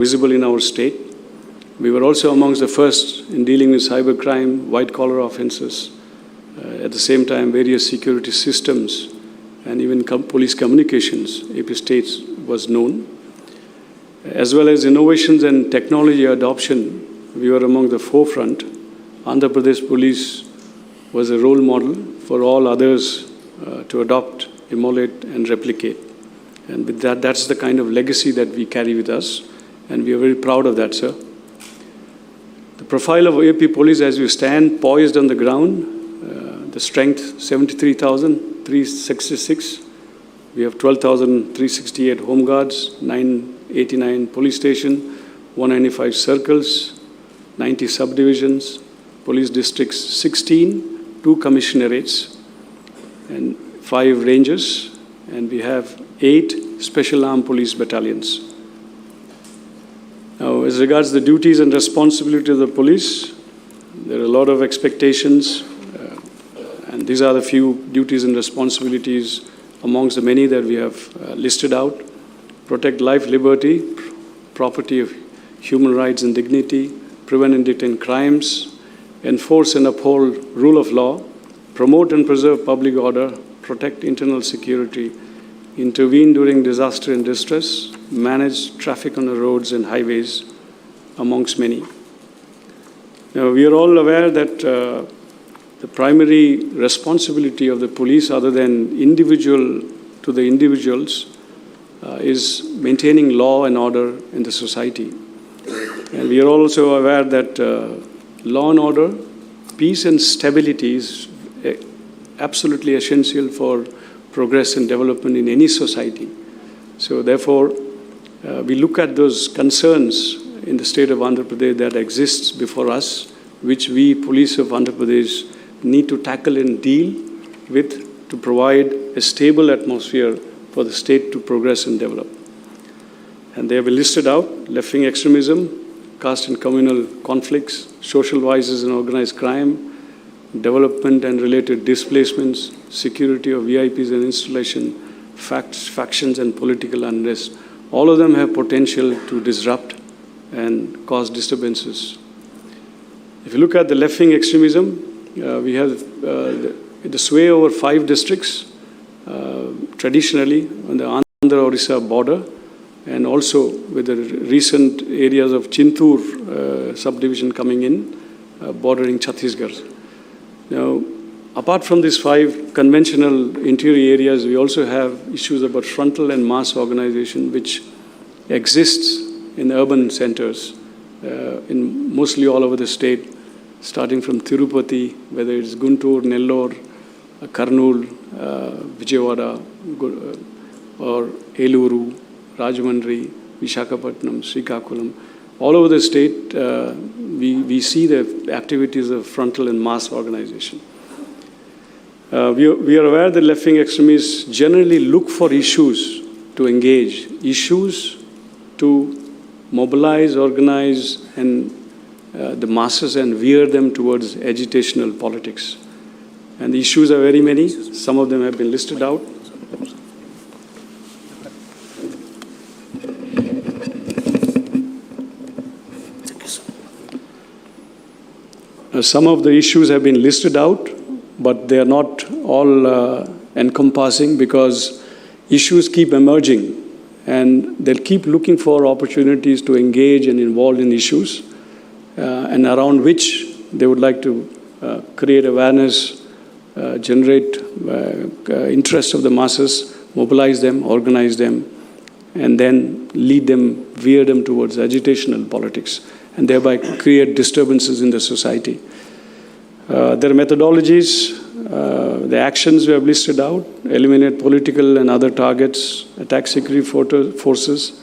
visible in our state. We were also amongst the first in dealing with cybercrime, white-collar offenses. At the same time, various security systems and even police communications, AP States was known. As well as innovations and technology adoption, we were among the forefront. Andhra Pradesh Police was a role model for all others to adopt, emulate, and replicate. And with that, that's the kind of legacy that we carry with us, and we are very proud of that, sir. The profile of AP Police as we stand poised on the ground, the strength 73,366. We have 12,368 home guards, 989 police stations, 195 circles, 90 subdivisions, police districts 16, 2 commissionerates, and 5 rangers, and we have 8 special armed police battalions. Now, as regards the duties and responsibility of the police, there are a lot of expectations, and these are the few duties and responsibilities amongst the many that we have listed out. Protect life, liberty, property of human rights and dignity, prevent and detain crimes, enforce and uphold rule of law, promote and preserve public order, protect internal security, intervene during disaster and distress, manage traffic on the roads and highways, amongst many. Now, we are all aware that the primary responsibility of the police, other than individual to the individuals, is maintaining law and order in the society. And we are also aware that law and order, peace and stability is absolutely essential for progress and development in any society. So therefore, we look at those concerns in the state of Andhra Pradesh that exists before us, which we, police of Andhra Pradesh, need to tackle and deal with to provide a stable atmosphere for the state to progress and develop. And they have been listed out: left-wing extremism, caste and communal conflicts, social vices and organized crime, development and related displacements, security of VIPs and installation, factions and political unrest. All of them have potential to disrupt and cause disturbances. If you look at the left-wing extremism, we have the sway over 5 districts, traditionally on the Andhra-Orissa border, and also with the recent areas of Chintur subdivision coming in, bordering Chhattisgarh. Now, apart from these 5 conventional interior areas, we also have issues about frontal and mass organization, which exists in the urban centers, in mostly all over the state, starting from Tirupati, whether it's Guntur, Nellore, Kurnool, Vijayawada, or Eluru, Rajahmundry, Visakhapatnam, Srikakulam. All over the state, we see the activities of frontal and mass organization. We are aware that left-wing extremists generally look for issues to engage, issues to mobilize, organize, and the masses and veer them towards agitational politics. And the issues are very many. Some of them have been listed out. Some of the issues have been listed out, but they are not all encompassing, because issues keep emerging and they'll keep looking for opportunities to engage and involve in issues and around which they would like to create awareness, generate interest of the masses, mobilize them, organize them, and then lead them, veer them towards agitational politics, and thereby create disturbances in the society. There are methodologies, the actions we have listed out: eliminate political and other targets, attack security forces,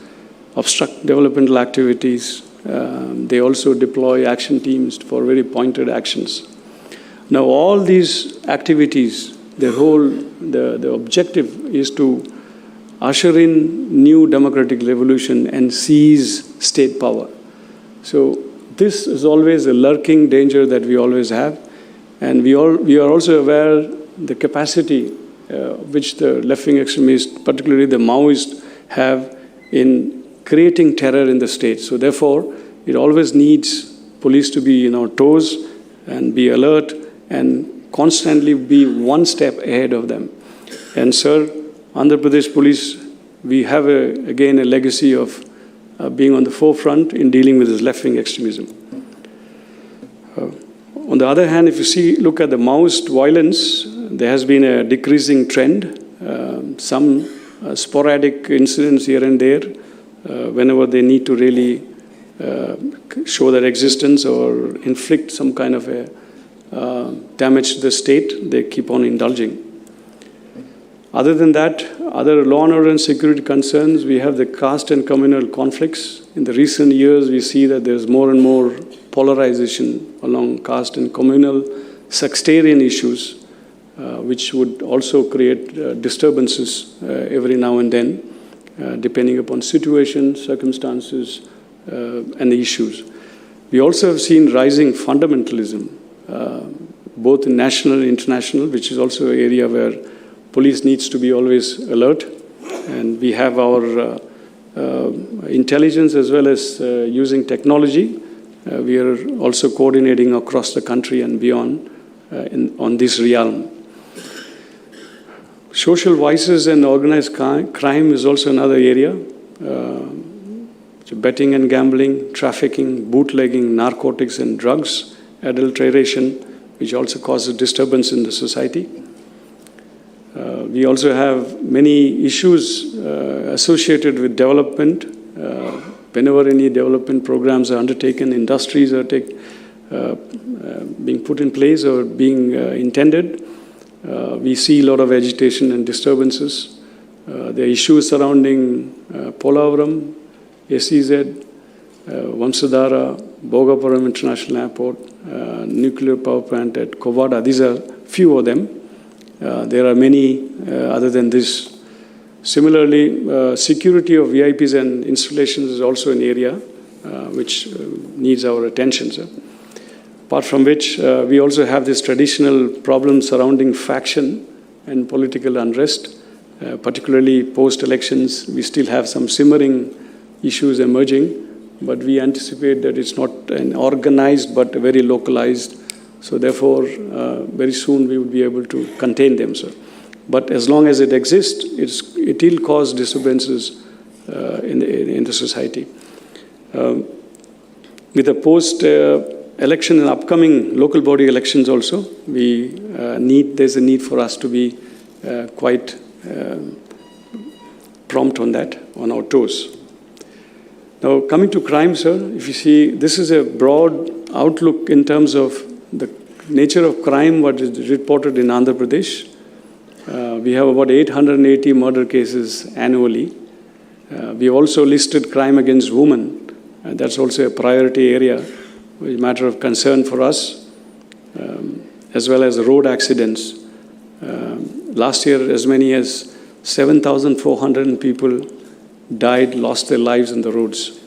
obstruct developmental activities. They also deploy action teams for very pointed actions. Now, all these activities, the objective is to usher in new democratic revolution and seize state power. So this is always a lurking danger that we always have. And we are also aware the capacity which the left-wing extremists, particularly the Maoists, have in creating terror in the state. So therefore, it always needs police to be toes and be alert and constantly be one step ahead of them. And sir, Andhra Pradesh Police, we have again a legacy of being on the forefront in dealing with this left-wing extremism. On the other hand, if you look at the Maoist violence, there has been a decreasing trend. Some sporadic incidents here and there, whenever they need to really show their existence or inflict some kind of a damage to the state, they keep on indulging. Other than that, other law and order and security concerns, we have the caste and communal conflicts. In the recent years, we see that there's more and more polarization along caste and communal sectarian issues, which would also create disturbances every now and then, depending upon situations, circumstances, and the issues. We also have seen rising fundamentalism, both in national and international, which is also an area where police needs to be always alert. And we have our intelligence as well as using technology. We are also coordinating across the country and beyond on this realm. Social vices and organized crime is also another area. So betting and gambling, trafficking, bootlegging, narcotics and drugs, adulteration, which also causes disturbance in the society. We also have many issues associated with development. Whenever any development programs are undertaken, industries are being put in place or being intended, we see a lot of agitation and disturbances. There are issues surrounding Polavaram, SEZ, Vamsadhara, Bhogapuram International Airport, nuclear power plant at Kovada. These are few of them. There are many other than this. Similarly, security of VIPs and installations is also an area which needs our attention, sir. Apart from which, we also have this traditional problem surrounding faction and political unrest, particularly post-elections. We still have some simmering issues emerging, but we anticipate that it's not an organized but very localized. So therefore, very soon we will be able to contain them, sir. But as long as it exists, it will cause disturbances in the society. With the post-election and upcoming local body elections also, there's a need for us to be quite prompt on that, on our toes. Now, coming to crime, sir, if you see, this is a broad outlook in terms of the nature of crime, what is reported in Andhra Pradesh. We have about 880 murder cases annually. We also listed crime against women. That's also a priority area, a matter of concern for us, as well as road accidents. Last year, as many as 7,400 people died, lost their lives on the roads.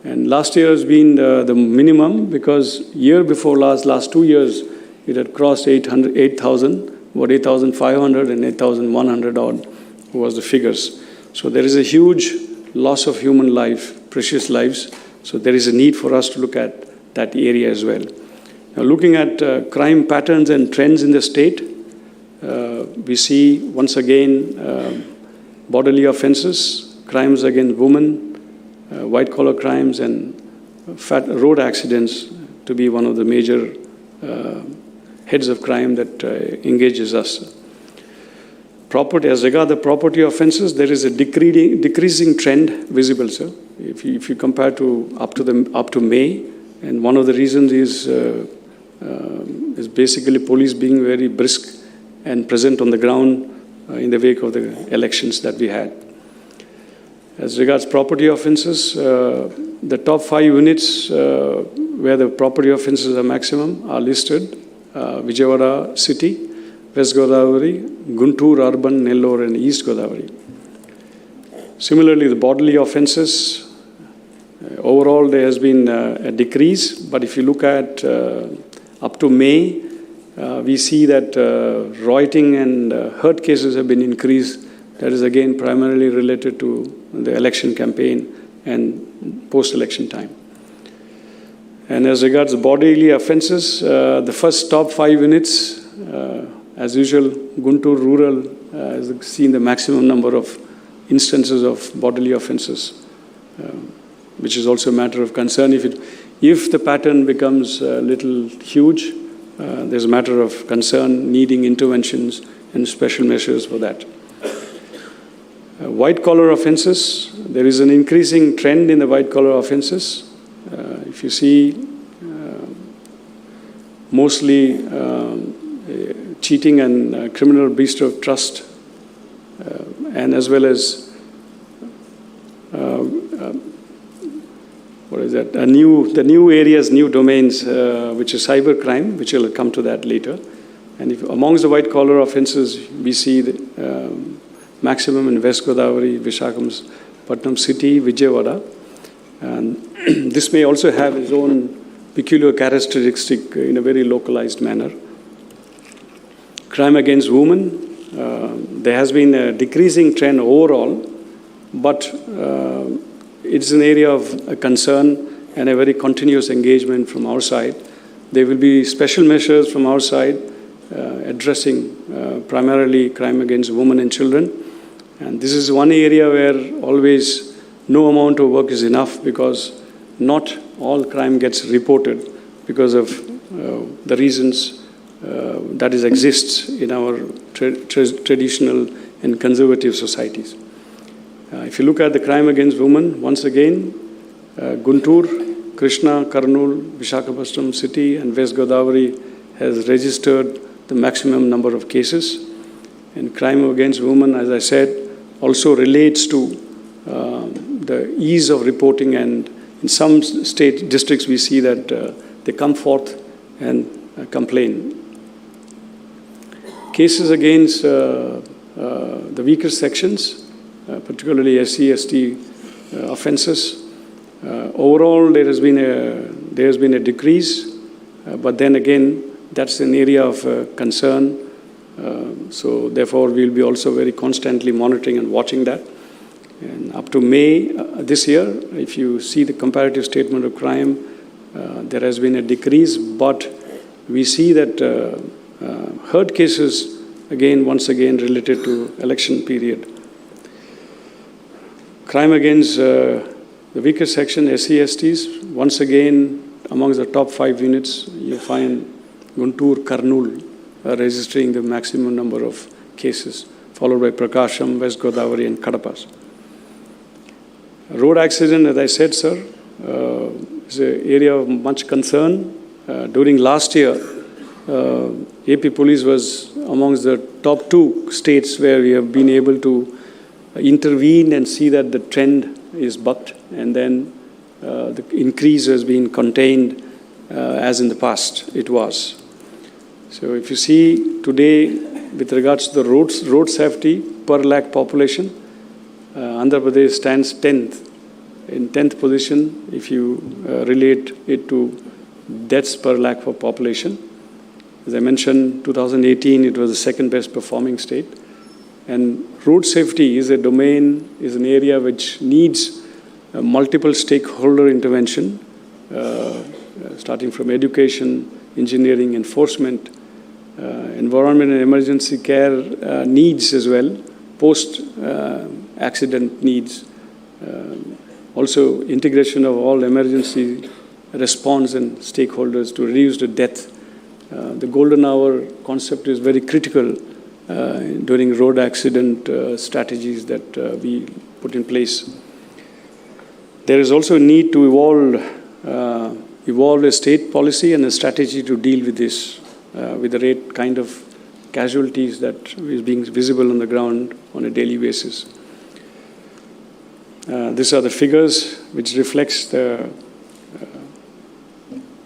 And last year has been the minimum, because year before last 2 years, it had crossed 8,000. About 8,500 and 8,100 odd was the figures. So there is a huge loss of human life, precious lives. So there is a need for us to look at that area as well. Now, looking at crime patterns and trends in the state, we see once again bodily offenses, crimes against women, white-collar crimes, and road accidents to be one of the major heads of crime that engages us. As regard the property offences, there is a decreasing trend visible, sir. If you compare to up to May, and one of the reasons is basically police being very brisk and present on the ground in the wake of the elections that we had. As regards property offences, the top 5 units where the property offences are maximum are listed. Vijayawada City, West Godavari, Guntur Urban, Nellore, and East Godavari. Similarly, the bodily offences, overall there has been a decrease, but if you look at up to May, we see that rioting and hurt cases have been increased. That is again primarily related to the election campaign and post-election time. And as regards bodily offences, the first top 5 units, as usual, Guntur rural has seen the maximum number of instances of bodily offences, which is also a matter of concern. If the pattern becomes a little huge, there's a matter of concern needing interventions and special measures for that. White-collar offences, there is an increasing trend in the white-collar offences. If you see, mostly cheating and criminal breach of trust, and as well as the new areas, new domains, which is cybercrime, which will come to that later. And amongst the white-collar offences, we see the maximum in West Godavari, Visakhapatnam city, Vijayawada. And this may also have its own peculiar characteristic in a very localized manner. Crime against women, there has been a decreasing trend overall, but it's an area of concern and a very continuous engagement from our side. There will be special measures from our side addressing primarily crime against women and children. And this is one area where always no amount of work is enough, because not all crime gets reported because of the reasons that exists in our traditional and conservative societies. If you look at the crime against women, once again, Guntur, Krishna, Kurnool, Visakhapatnam city and West Godavari has registered the maximum number of cases. And crime against women, as I said, also relates to the ease of reporting, and in some state districts we see that they come forth and complain. Cases against the weaker sections, particularly SC, ST offences. Overall, there has been a decrease, but then again, that's an area of concern. So therefore, we'll be also very constantly monitoring and watching that. And up to May this year, if you see the comparative statement of crime, there has been a decrease, but we see that hurt cases, once again related to election period. Crime against the weaker section, SC, STs, once again, amongst the top 5 units, you find Guntur, Kurnool registering the maximum number of cases, followed by Prakasham, West Godavari, and Kadapa. Road accident, as I said, sir, is an area of much concern. During last year, AP Police was amongst the top 2 states where we have been able to intervene and see that the trend is bucked, and then the increase has been contained as in the past it was. So if you see today, with regards to the road safety per lakh population, Andhra Pradesh stands 10th, in 10th position if you relate it to deaths per lakh for population. As I mentioned, 2018, it was the second best performing state. And road safety is a domain, is an area which needs multiple stakeholder intervention, starting from education, engineering, enforcement, environment and emergency care needs as well, post-accident needs, also integration of all emergency response and stakeholders to reduce the death. The golden hour concept is very critical during road accident strategies that we put in place. There is also a need to evolve a state policy and a strategy to deal with this, with the rate kind of casualties that is being visible on the ground on a daily basis. These are the figures which reflects the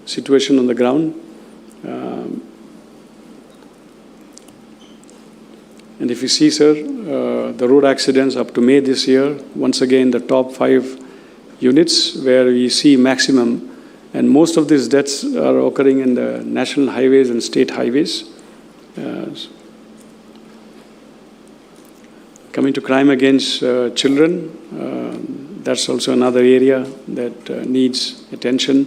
situation on the ground. And if you see, sir, the road accidents up to May this year, once again, the top 5 units where we see maximum, and most of these deaths are occurring in the national highways and state highways. Coming to crime against children, That's also another area that needs attention.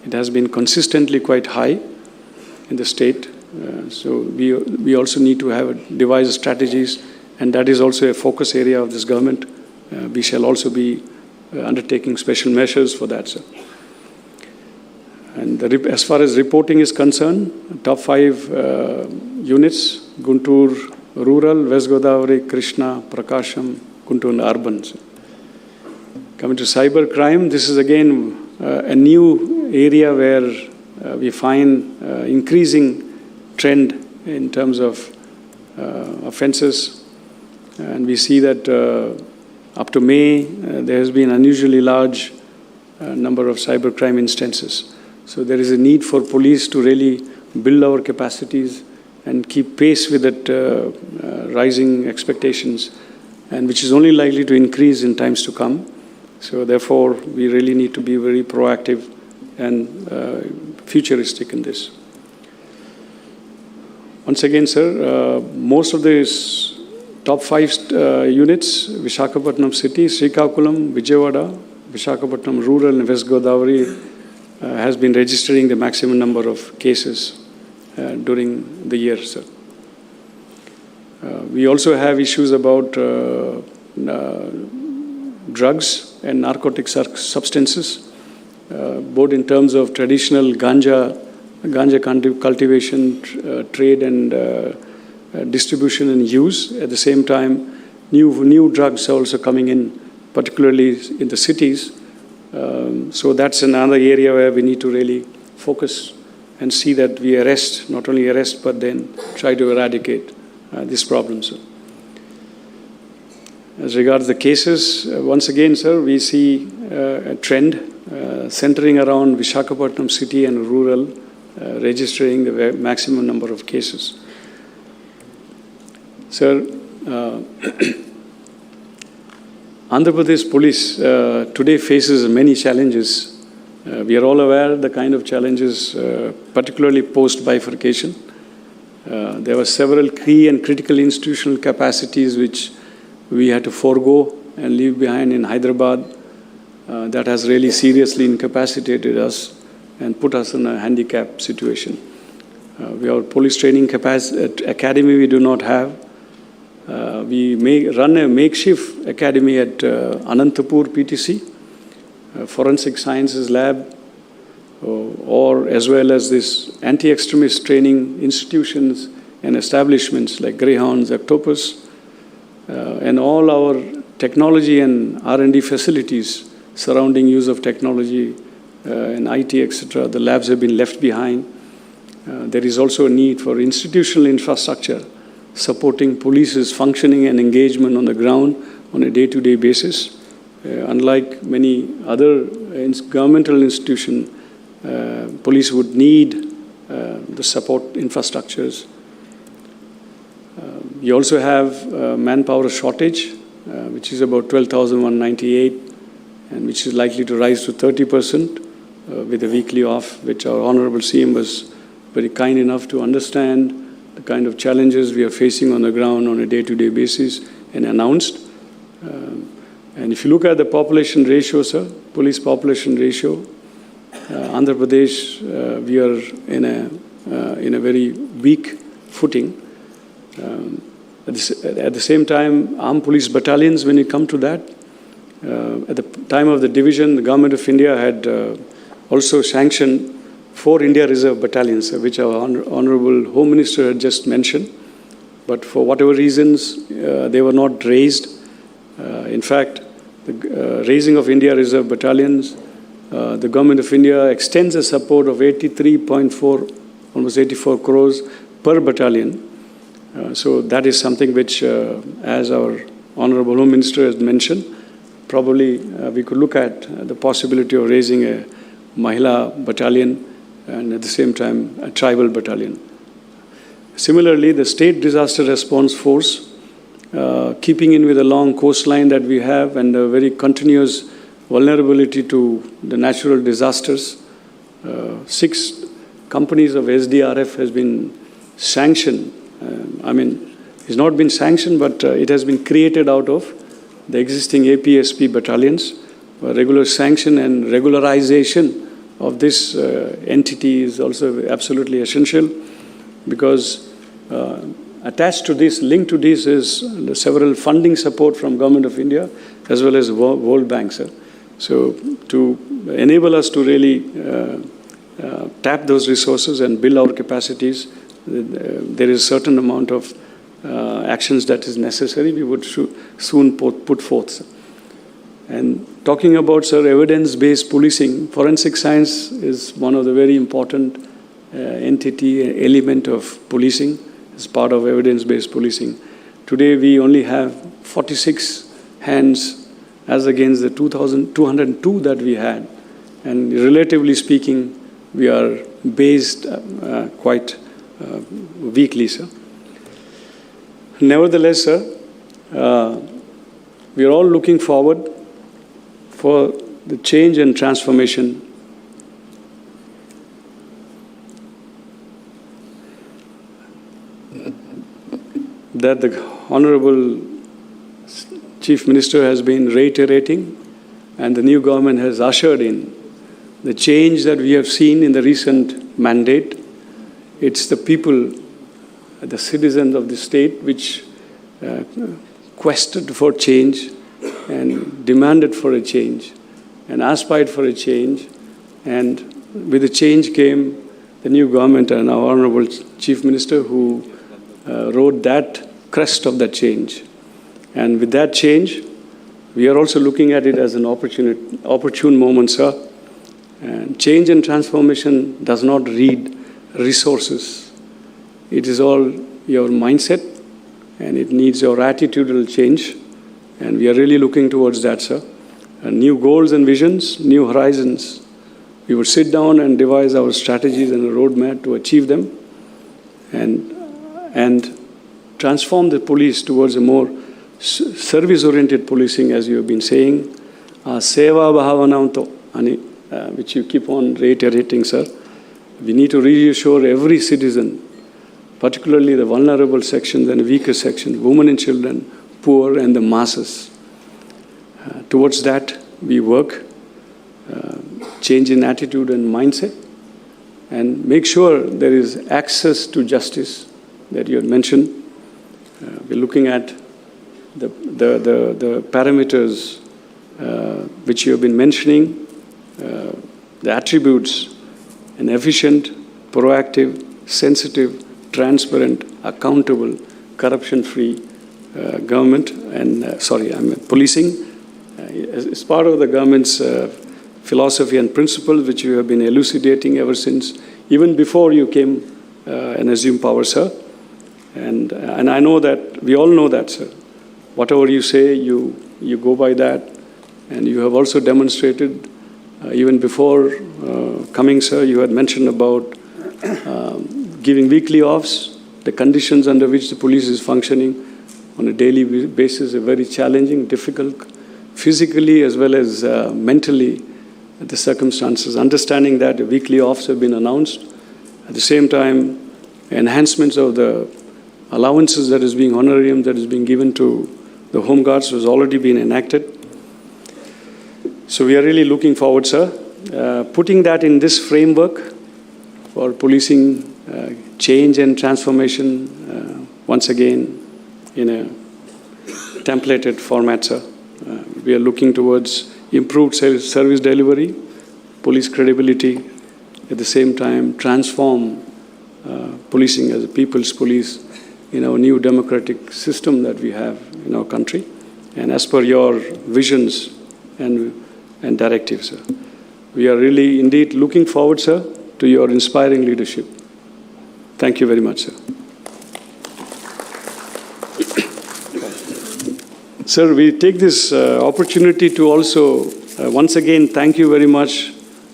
It has been consistently quite high in the state. So we also need to devise strategies, and that is also a focus area of this government. We shall also be undertaking special measures for that, sir. And as far as reporting is concerned, top 5 units, Guntur Rural, West Godavari, Krishna, Prakasham, Guntur Urban. Sir. Coming to cyber crime, this is again a new area where we find increasing trend in terms of offenses. And we see that up to May, there has been unusually large number of cybercrime instances. So there is a need for police to really build our capacities and keep pace with that rising expectations, and which is only likely to increase in times to come. So therefore, we really need to be very proactive and futuristic in this. Once again, sir, most of these top 5 units, Visakhapatnam City, Srikakulam, Vijayawada, Visakhapatnam Rural and West Godavari has been registering the maximum number of cases during the year, sir. We also have issues about drugs and narcotic substances, both in terms of traditional ganja cultivation, trade and distribution and use. At the same time, new drugs are also coming in, particularly in the cities. So that's another area where we need to really focus and see that we arrest, not only arrest, but then try to eradicate these problems. As regards the cases, once again, sir, we see a trend centering around Visakhapatnam City and rural, registering the maximum number of cases. Sir, Andhra Pradesh Police today faces many challenges. We are all aware of the kind of challenges, particularly post-bifurcation. There were several key and critical institutional capacities which we had to forego and leave behind in Hyderabad. That has really seriously incapacitated us and put us in a handicapped situation. We have police training academy we do not have. We may run a makeshift academy at Anantapur PTC, Forensic Sciences Lab, or as well as this anti-extremist training institutions and establishments like Greyhounds, Octopus, and all our technology and R&D facilities surrounding use of technology and IT, etc. The labs have been left behind. There is also a need for institutional infrastructure supporting police's functioning and engagement on the ground on a day-to-day basis. Unlike many other governmental institutions, police would need the support infrastructures. We also have manpower shortage, which is about 12,198, and which is likely to rise to 30% with a weekly off, which our Honorable CM was very kind enough to understand the kind of challenges we are facing on the ground on a day-to-day basis and announced. And if you look at the population ratio, sir, police population ratio, Andhra Pradesh, we are in a very weak footing. At the same time, armed police battalions, when you come to that, at the time of the division, the Government of India had also sanctioned 4 India Reserve battalions, which our Honorable Home Minister had just mentioned. But for whatever reasons, they were not raised. In fact, the raising of India Reserve battalions, the Government of India extends a support of 83.4, almost 84 crores per battalion. So that is something which, as our Honorable Home Minister has mentioned, probably we could look at the possibility of raising a Mahila battalion and at the same time a tribal battalion. Similarly, the State Disaster Response Force, keeping in with the long coastline that we have and a very continuous vulnerability to the natural disasters, 6 companies of SDRF has been sanctioned. It's not been sanctioned, but it has been created out of the existing APSP battalions. regular sanction and regularization of this entity is also absolutely essential, because attached to this, linked to this, is several funding support from Government of India as well as World Bank, sir. So to enable us to really tap those resources and build our capacities, there is a certain amount of actions that is necessary. We would soon put forth, sir. And talking about, sir, evidence-based policing, forensic science is one of the very important entity, element of policing as part of evidence-based policing. Today, we only have 46 hands as against the 202 that we had. And relatively speaking, we are based quite weakly, sir. Nevertheless, sir, we are all looking forward for the change and transformation that the Honorable Chief Minister has been reiterating, and the new government has ushered in. The change that we have seen in the recent mandate, it's the people, the citizens of the state, which quested for change and demanded for a change and aspired for a change. And with the change came the new government and our Honorable Chief Minister, who rode that crest of that change. And with that change, we are also looking at it as an opportune moment, sir. And change and transformation does not read resources. It is all your mindset, and it needs your attitudinal change. And we are really looking towards that, sir. And new goals and visions, new horizons. We would sit down and devise our strategies and a roadmap to achieve them, and transform the police towards a more service-oriented policing, as you have been saying. Seva bhavanam, which you keep on reiterating, sir. We need to reassure every citizen, particularly the vulnerable sections and weaker sections, women and children, poor and the masses. Towards that, we work, change in attitude and mindset, and make sure there is access to justice that you had mentioned. We're looking at the parameters which you have been mentioning, the attributes: an efficient, proactive, sensitive, transparent, accountable, corruption-free government and, policing. As part of the government's philosophy and principles, which you have been elucidating ever since, even before you came and assumed power, sir. And I know that, we all know that, sir. Whatever you say, you go by that. And you have also demonstrated, even before coming, sir, you had mentioned about giving weekly offs, the conditions under which the police is functioning on a daily basis are very challenging, difficult, physically as well as mentally, the circumstances. Understanding that weekly offs have been announced. At the same time, enhancements of the allowances that is being honorarium that is being given to the Home Guards has already been enacted. So we are really looking forward, sir, putting that in this framework for policing change and transformation, once again, in a templated format, sir. We are looking towards improved service delivery, police credibility, at the same time transform policing as a people's police in our new democratic system that we have in our country, and as per your visions and directives, sir. We are really indeed looking forward, sir, to your inspiring leadership. Thank you very much, sir. Sir, we take this opportunity to also once again thank you very much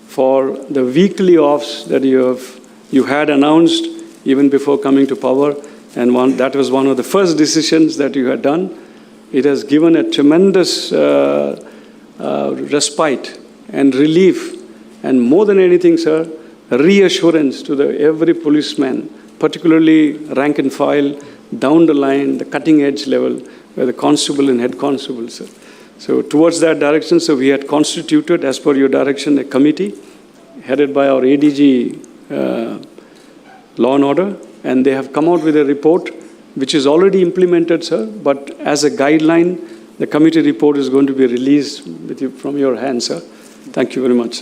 for the weekly offs that you had announced even before coming to power, and that was one of the first decisions that you had done. It has given a tremendous respite and relief, and more than anything, sir, reassurance to every policeman, particularly rank and file, down the line, the cutting edge level, where the constable and head constable, sir. So towards that direction, so we had constituted, as per your direction, a committee headed by our ADG Law and Order, and they have come out with a report which is already implemented, sir, but as a guideline, the committee report is going to be released with you, from your hands, sir. Thank you very much.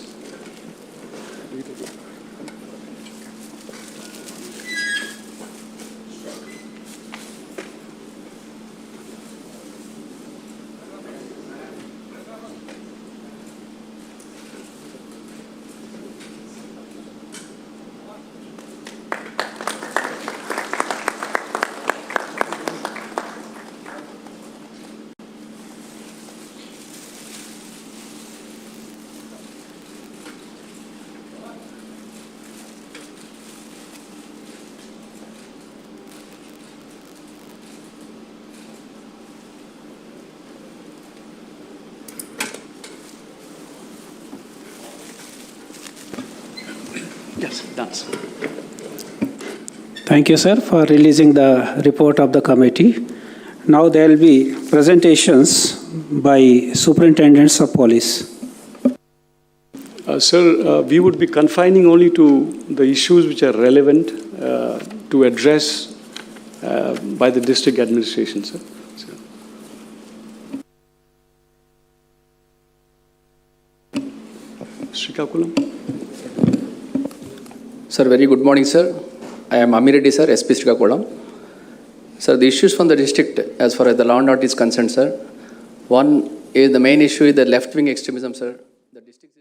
Yes, done, sir. Thank you, sir, for releasing the report of the committee. Now there will be presentations by superintendents of police. Sir, we would be confining only to the issues which are relevant to address by the district administration, sir. Srikakulam. Sir, very good morning, sir. I am Amir Reddy, sir, SP Srikakulam. Sir, the issues from the district, as far as the law and order is concerned, sir. One is the main issue is the left-wing extremism, sir. The district